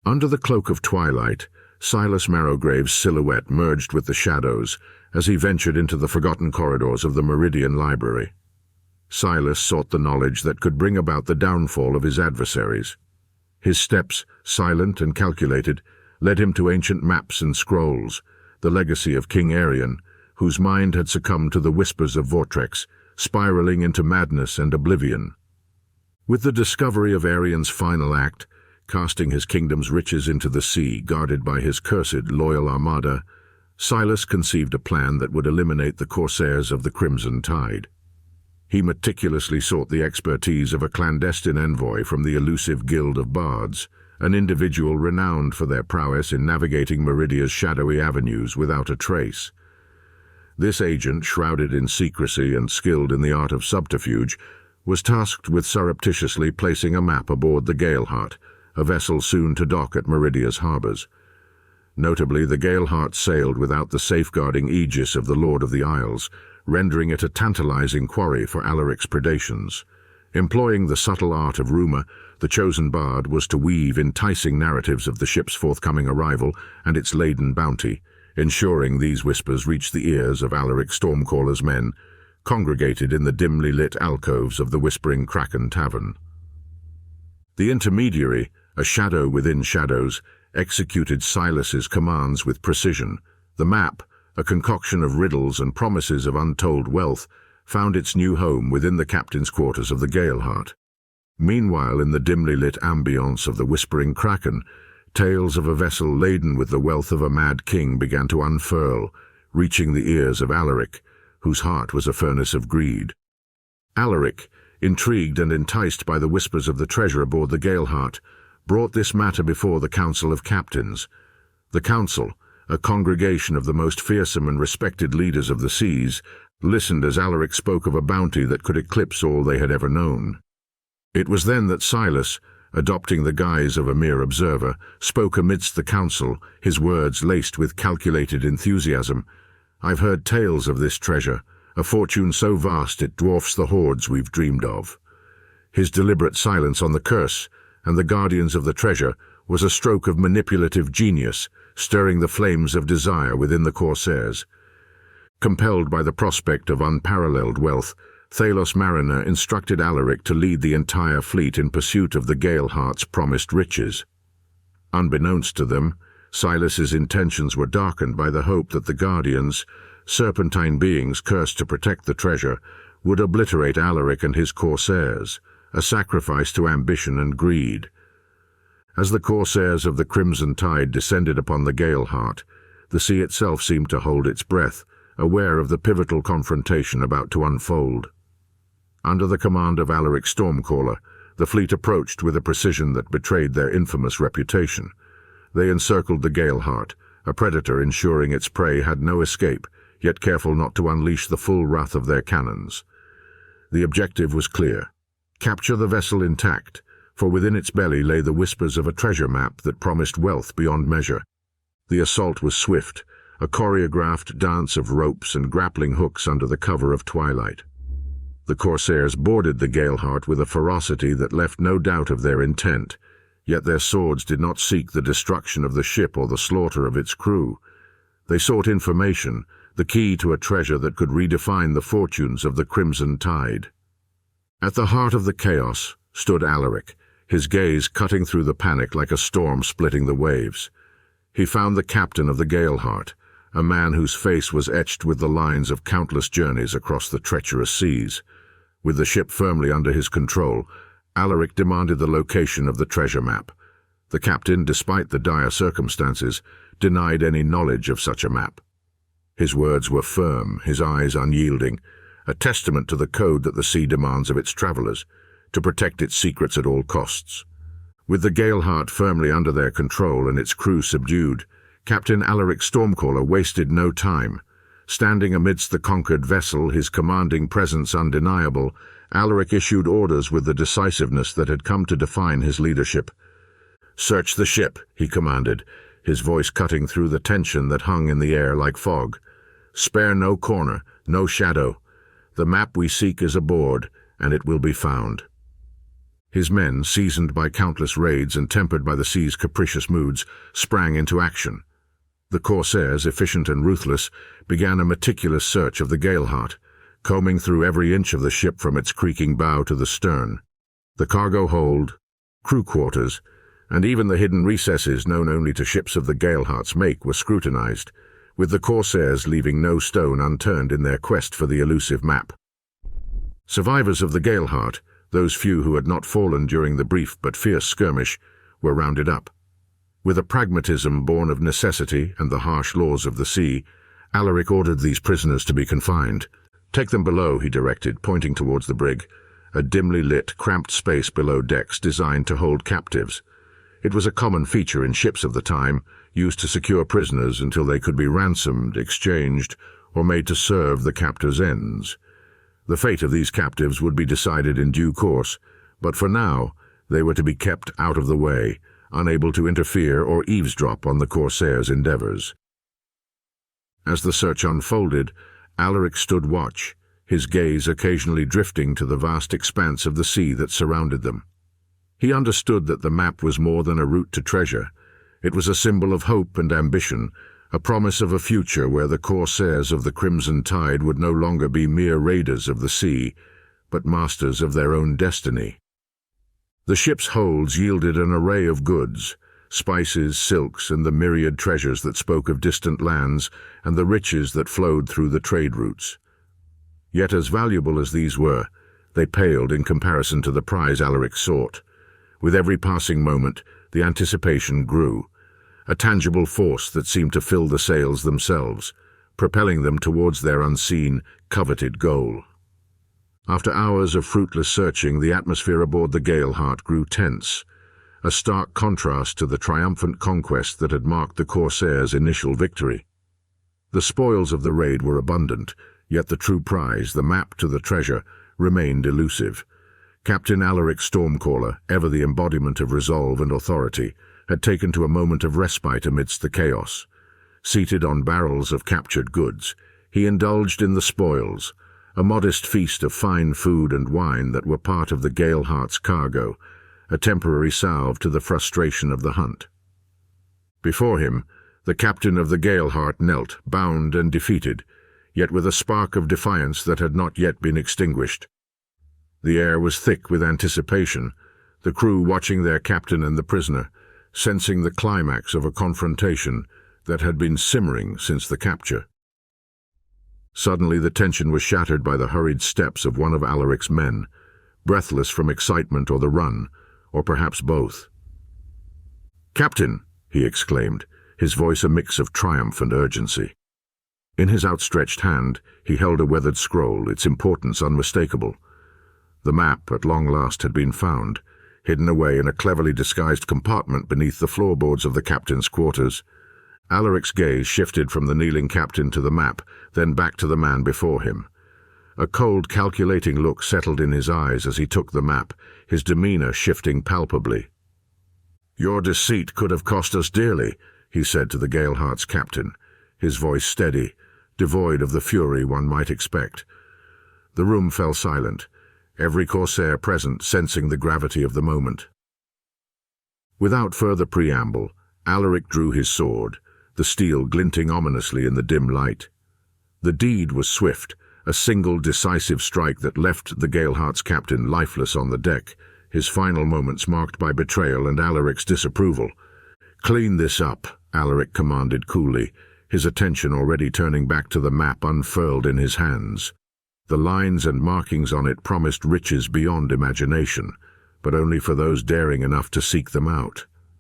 Under the cloak of twilight, Sylas Marrowgrave's silhouette merged with the shadows as he ventured into the forgotten corridors of the Meridian Library. Sylas sought the knowledge that could bring about the downfall of his adversaries. His steps, silent and calculated, led him to ancient maps and scrolls, the legacy of King Aerion, whose mind had succumbed to the whispers of Vortex, spiraling into madness and oblivion. With the discovery of Aerion's final act, casting his kingdom's riches into the sea guarded by his cursed loyal armada, Sylas conceived a plan that would eliminate the Corsairs of the Crimson Tide. He meticulously sought the expertise of a clandestine envoy from the elusive Guild of Bards, an individual renowned for their prowess in navigating Meridia's shadowy avenues without a trace. This agent, shrouded in secrecy and skilled in the art of subterfuge, was tasked with surreptitiously placing a map aboard the Galeheart, a vessel soon to dock at Meridia's harbors. Notably, the Galeheart sailed without the safeguarding aegis of the Lord of the Isles, rendering it a tantalizing quarry for Alaric's predations. Employing the subtle art of rumor, the chosen bard was to weave enticing narratives of the ship's forthcoming arrival and its laden bounty, ensuring these whispers reached the ears of Alaric Stormcaller's men, congregated in the dimly lit alcoves of the Whispering Kraken Tavern. The intermediary, a shadow within shadows, executed Sylas's commands with precision. The map, a concoction of riddles and promises of untold wealth, found its new home within the captain's quarters of the Galeheart. Meanwhile, in the dimly lit ambience of the Whispering Kraken, tales of a vessel laden with the wealth of a mad king began to unfurl, reaching the ears of Alaric, whose heart was a furnace of greed. Alaric, intrigued and enticed by the whispers of the treasure aboard the Galeheart, brought this matter before the Council of Captains. The Council, a congregation of the most fearsome and respected leaders of the seas, listened as Alaric spoke of a bounty that could eclipse all they had ever known. It was then that Sylas, adopting the guise of a mere observer, spoke amidst the council, his words laced with calculated enthusiasm. "I've heard tales of this treasure, a fortune so vast it dwarfs the hoards we've dreamed of." His deliberate silence on the curse and the guardians of the treasure was a stroke of manipulative genius, stirring the flames of desire within the Corsairs. Compelled by the prospect of unparalleled wealth, Sylas Marrowgrave instructed Alaric to lead the entire fleet in pursuit of the Galeheart's promised riches. Unbeknownst to them, Sylas's intentions were darkened by the hope that the Guardians, serpentine beings cursed to protect the treasure, would obliterate Alaric and his Corsairs, a sacrifice to ambition and greed. As the Corsairs of the Crimson Tide descended upon the Galeheart, the sea itself seemed to hold its breath, aware of the pivotal confrontation about to unfold. Under the command of Alaric Stormcaller, the fleet approached with a precision that betrayed their infamous reputation. They encircled the Galeheart, a predator ensuring its prey had no escape, yet careful not to unleash the full wrath of their cannons. The objective was clear: capture the vessel intact, for within its belly lay the whispers of a treasure map that promised wealth beyond measure. The assault was swift, a choreographed dance of ropes and grappling hooks under the cover of twilight. The Corsairs boarded the Galeheart with a ferocity that left no doubt of their intent, yet their swords did not seek the destruction of the ship or the slaughter of its crew. They sought information, the key to a treasure that could redefine the fortunes of the Crimson Tide. At the heart of the chaos stood Alaric, his gaze cutting through the panic like a storm splitting the waves. He found the captain of the Galeheart, a man whose face was etched with the lines of countless journeys across the treacherous seas. With the ship firmly under his control, Alaric demanded the location of the treasure map. The captain, despite the dire circumstances, denied any knowledge of such a map. His words were firm, his eyes unyielding, a testament to the code that the sea demands of its travelers, to protect its secrets at all costs. With the Galeheart firmly under their control and its crew subdued, Captain Alaric Stormcaller wasted no time. Standing amidst the conquered vessel, his commanding presence undeniable, Alaric issued orders with the decisiveness that had come to define his leadership. "Search the ship," he commanded, his voice cutting through the tension that hung in the air like fog. "Spare no corner, no shadow. The map we seek is aboard, and it will be found." His men, seasoned by countless raids and tempered by the sea's capricious moods, sprang into action. The Corsairs, efficient and ruthless, began a meticulous search of the Galeheart, combing through every inch of the ship from its creaking bow to the stern. The cargo hold, crew quarters, and even the hidden recesses known only to ships of the Galeheart's make were scrutinized, with the Corsairs leaving no stone unturned in their quest for the elusive map. Survivors of the Galeheart, those few who had not fallen during the brief but fierce skirmish, were rounded up. With a pragmatism born of necessity and the harsh laws of the sea, Alaric ordered these prisoners to be confined. "Take them below," he directed, pointing towards the brig, a dimly lit, cramped space below decks designed to hold captives. It was a common feature in ships of the time, used to secure prisoners until they could be ransomed, exchanged, or made to serve the captor's ends. The fate of these captives would be decided in due course, but for now they were to be kept out of the way, unable to interfere or eavesdrop on the Corsairs' endeavors. As the search unfolded, Alaric stood watch, his gaze occasionally drifting to the vast expanse of the sea that surrounded them. He understood that the map was more than a route to treasure. It was a symbol of hope and ambition, a promise of a future where the Corsairs of the Crimson Tide would no longer be mere raiders of the sea, but masters of their own destiny. The ship's holds yielded an array of goods, spices, silks, and the myriad treasures that spoke of distant lands and the riches that flowed through the trade routes. Yet as valuable as these were, they paled in comparison to the prize Alaric sought. With every passing moment, the anticipation grew, a tangible force that seemed to fill the sails themselves, propelling them towards their unseen, coveted goal. After hours of fruitless searching, the atmosphere aboard the Galeheart grew tense, a stark contrast to the triumphant conquest that had marked the Corsairs' initial victory. The spoils of the raid were abundant, yet the true prize, the map to the treasure, remained elusive. Captain Alaric Stormcaller, ever the embodiment of resolve and authority, had taken to a moment of respite amidst the chaos. Seated on barrels of captured goods, he indulged in the spoils, a modest feast of fine food and wine that were part of the Galeheart's cargo, a temporary salve to the frustration of the hunt. Before him, the captain of the Galeheart knelt, bound and defeated, yet with a spark of defiance that had not yet been extinguished. The air was thick with anticipation, the crew watching their captain and the prisoner, sensing the climax of a confrontation that had been simmering since the capture. Suddenly the tension was shattered by the hurried steps of one of Alaric's men, breathless from excitement or the run, or perhaps both. "Captain!" he exclaimed, his voice a mix of triumph and urgency. In his outstretched hand, he held a weathered scroll, its importance unmistakable. The map, at long last, had been found, hidden away in a cleverly disguised compartment beneath the floorboards of the captain's quarters. Alaric's gaze shifted from the kneeling captain to the map, then back to the man before him. A cold, calculating look settled in his eyes as he took the map, his demeanor shifting palpably. "Your deceit could have cost us dearly," he said to the Galeheart's captain, his voice steady, devoid of the fury one might expect. The room fell silent, every Corsair present sensing the gravity of the moment. Without further preamble, Alaric drew his sword, the steel glinting ominously in the dim light. The deed was swift, a single decisive strike that left the Galeheart's captain lifeless on the deck, his final moments marked by betrayal and Alaric's disapproval. "Clean this up," Alaric commanded coolly, his attention already turning back to the map unfurled in his hands. The lines and markings on it promised riches beyond imagination, but only for those daring enough to seek them out.